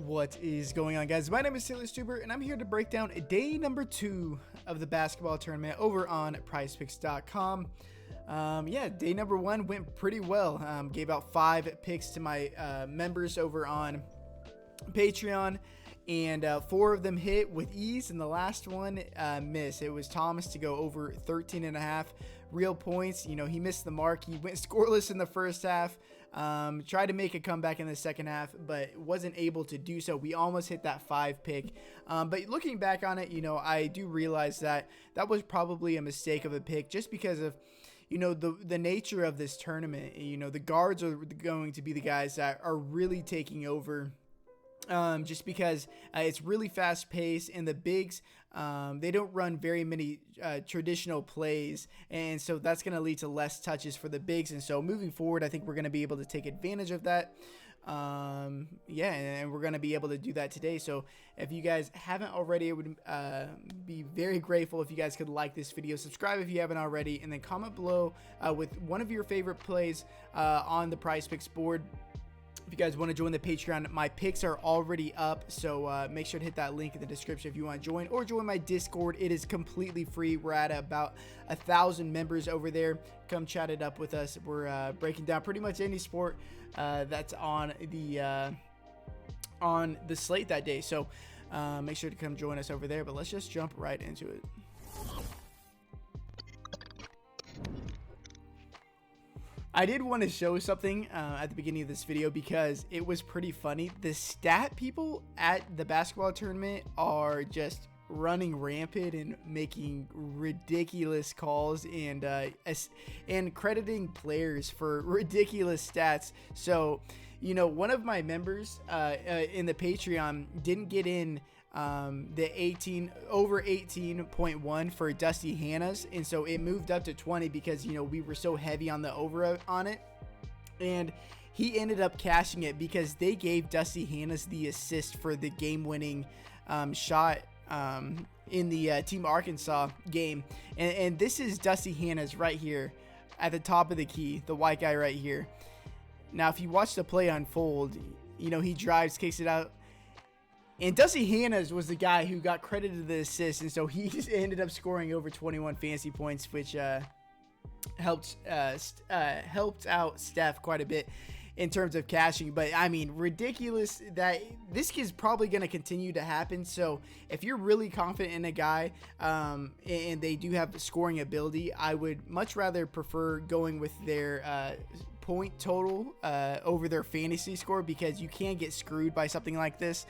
What is going on, guys? My name is Stuber, and I'm here to break down day number 2 of the basketball tournament over on Prizepicks.com. Yeah, day number 1 went pretty well. Gave out 5 picks to my members over on Patreon, and 4 of them hit with ease, and the last one missed. It was Thomas to go over 13.5 real points. You know, he missed the mark. He went scoreless in the first half, tried to make a comeback in the second half, but wasn't able to do so. We almost hit that 5 pick, but looking back on it, you know, I do realize that that was probably a mistake of a pick, just because of, you know, the nature of this tournament. You know, the guards are going to be the guys that are really taking over. Just because it's really fast paced, and the bigs, they don't run very many traditional plays, and so that's going to lead to less touches for the bigs. And so moving forward, I think we're going to be able to take advantage of that. Yeah, and we're going to be able to do that today. So if you guys haven't already, I would be very grateful if you guys could like this video, subscribe if you haven't already, and then comment below with one of your favorite plays on the Prizepicks board. If you guys want to join the Patreon, my picks are already up, so make sure to hit that link in the description if you want to join, or join my Discord. It is completely free. We're at about 1,000 members over there. Come chat it up with us. We're breaking down pretty much any sport that's on the slate that day, so make sure to come join us over there. But let's just jump right into it. I did want to show something at the beginning of this video because it was pretty funny. The stat people at the basketball tournament are just running rampant and making ridiculous calls, and crediting players for ridiculous stats. So, you know, one of my members in the Patreon didn't get in the over 18.1 for Dusty Hannah's, and so it moved up to 20 because, you know, we were so heavy on the over on it, and he ended up cashing it because they gave Dusty Hannah's the assist for the game-winning shot in the Team Arkansas game. And this is Dusty Hannah's right here at the top of the key, the white guy right here. Now if you watch the play unfold, you know, he drives, kicks it out, and Dusty Hannah's was the guy who got credited the assist, and so he just ended up scoring over 21 fantasy points, which helped out Steph quite a bit in terms of cashing. But I mean, ridiculous that this is probably going to continue to happen. So if you're really confident in a guy and they do have scoring ability, I would much rather prefer going with their point total over their fantasy score, because you can get screwed by something like this.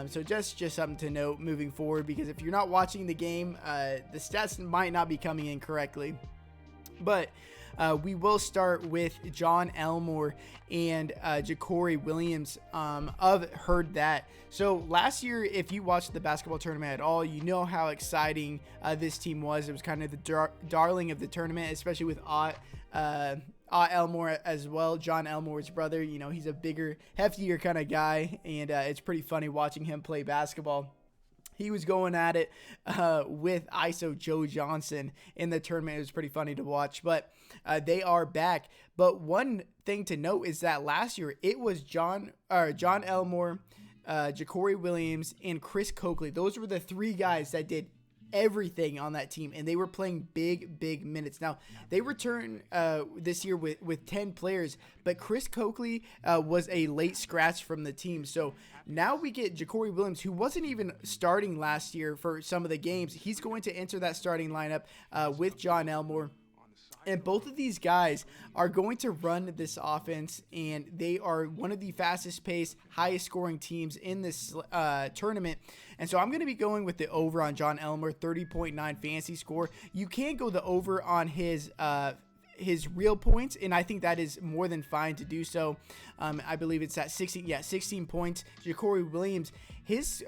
So just something to note moving forward, because if you're not watching the game, the stats might not be coming in correctly. But we will start with John Elmore and Ja'Cory Williams of Heard That. So last year, if you watched the basketball tournament at all, you know how exciting this team was. It was kind of the darling of the tournament, especially with Ott Elmore as well, John Elmore's brother. You know, he's a bigger, heftier kind of guy, and it's pretty funny watching him play basketball. He was going at it with ISO Joe Johnson in the tournament. It was pretty funny to watch, but they are back. But one thing to note is that last year it was John Elmore, Ja'Cory Williams, and Chris Coakley. Those were the 3 guys that did everything on that team, and they were playing big minutes. Now they return this year with 10 players, but Chris Coakley was a late scratch from the team. So now we get Ja'Cory Williams, who wasn't even starting last year for some of the games. He's going to enter that starting lineup with John Elmore. And both of these guys are going to run this offense, and they are one of the fastest paced, highest scoring teams in this tournament. And so I'm going to be going with the over on John Elmore, 30.9 fantasy score. You can go the over on his real points, and I think that is more than fine to do so. I believe it's at 16 points. Ja'Cory Williams, his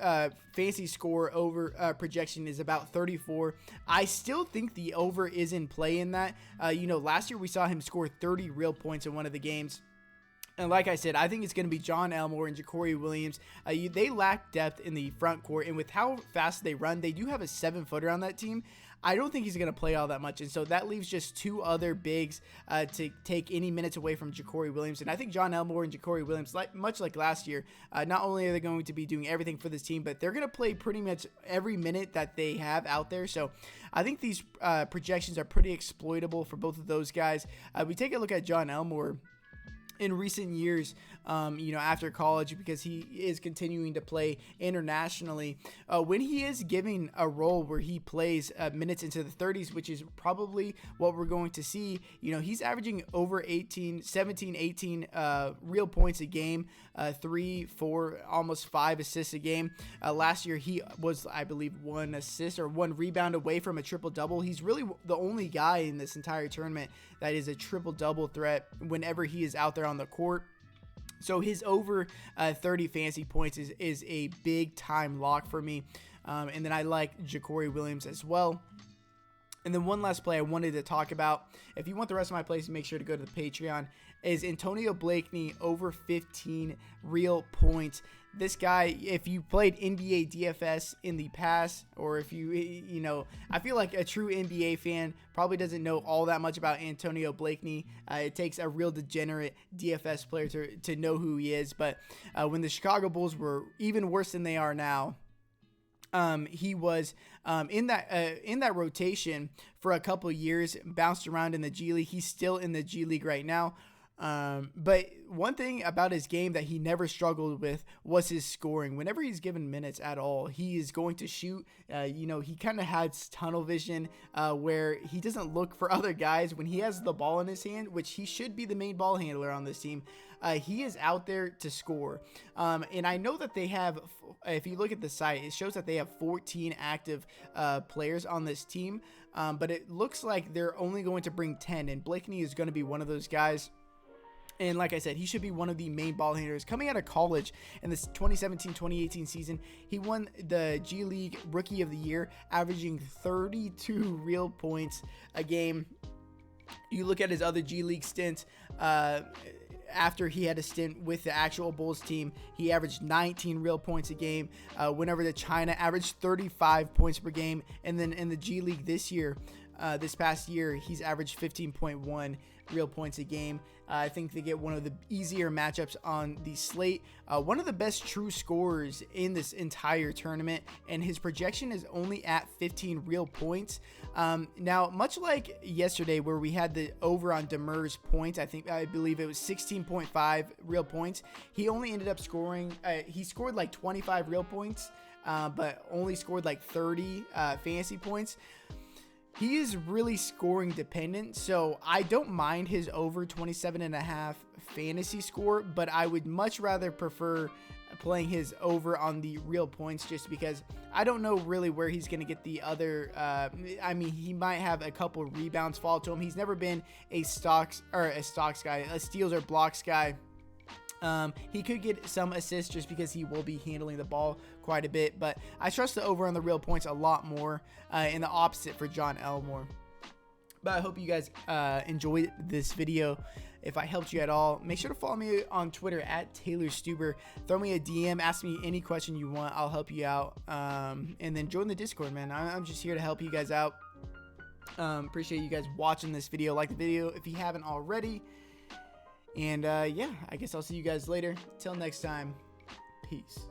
fantasy score over projection is about 34. I still think the over is in play in that. You know, last year we saw him score 30 real points in one of the games. And like I said, I think it's going to be John Elmore and Ja'Cory Williams. They lack depth in the front court, and with how fast they run, they do have a 7-footer on that team. I don't think he's going to play all that much, and so that leaves just 2 other bigs to take any minutes away from Ja'Cory Williams. And I think John Elmore and Ja'Cory Williams, much like last year, not only are they going to be doing everything for this team, but they're going to play pretty much every minute that they have out there. So I think these projections are pretty exploitable for both of those guys. We take a look at John Elmore in recent years, after college, because he is continuing to play internationally. When he is given a role where he plays minutes into the 30s, which is probably what we're going to see, he's averaging over 17, 18 real points a game, 3, 4, almost 5 assists a game. Last year, he was, I believe, 1 assist or 1 rebound away from a triple-double. He's really the only guy in this entire tournament that is a triple-double threat whenever he is out there on the court. So his over 30 fantasy points is a big time lock for me. And then I like Ja'Cory Williams as well. And then one last play I wanted to talk about, if you want the rest of my plays, make sure to go to the Patreon, is Antonio Blakeney over 15 real points. This guy, if you played NBA DFS in the past, or if I feel like a true NBA fan probably doesn't know all that much about Antonio Blakeney. It takes a real degenerate DFS player to know who he is. But when the Chicago Bulls were even worse than they are now, he was in that rotation for a couple years, bounced around in the G League. He's still in the G League right now. But one thing about his game that he never struggled with was his scoring. Whenever he's given minutes at all, he is going to shoot. He kind of has tunnel vision where he doesn't look for other guys. When he has the ball in his hand, which he should be the main ball handler on this team, he is out there to score. And I know that they have, if you look at the site, it shows that they have 14 active players on this team. But it looks like they're only going to bring 10, and Blakeney is going to be one of those guys. And like I said, he should be one of the main ball handlers. Coming out of college in this 2017-2018 season, he won the G League Rookie of the Year, averaging 32 real points a game. You look at his other G League stints, after he had a stint with the actual Bulls team, he averaged 19 real points a game. Went over to China, averaged 35 points per game. And then in the G League this year, this past year, he's averaged 15.1 real points a game. I think they get one of the easier matchups on the slate. One of the best true scorers in this entire tournament, and his projection is only at 15 real points. Now, much like yesterday where we had the over on Demers points, I believe it was 16.5 real points. He only ended up scoring, he scored like 25 real points, but only scored like 30 fantasy points. He is really scoring dependent, so I don't mind his over 27.5 fantasy score, but I would much rather prefer playing his over on the real points, just because I don't know really where he's going to get the other. He might have a couple rebounds fall to him. He's never been a stocks guy, a steals or blocks guy. He could get some assists just because he will be handling the ball quite a bit, but I trust the over on the real points a lot more, and the opposite for John Elmore. But I hope you guys enjoyed this video. If I helped you at all, make sure to follow me on Twitter at Taylor Stuber. Throw me a DM, ask me any question you want. I'll help you out. And then join the Discord, man. I'm just here to help you guys out. Appreciate you guys watching this video. Like the video if you haven't already. And yeah, I guess I'll see you guys later. Till next time, peace.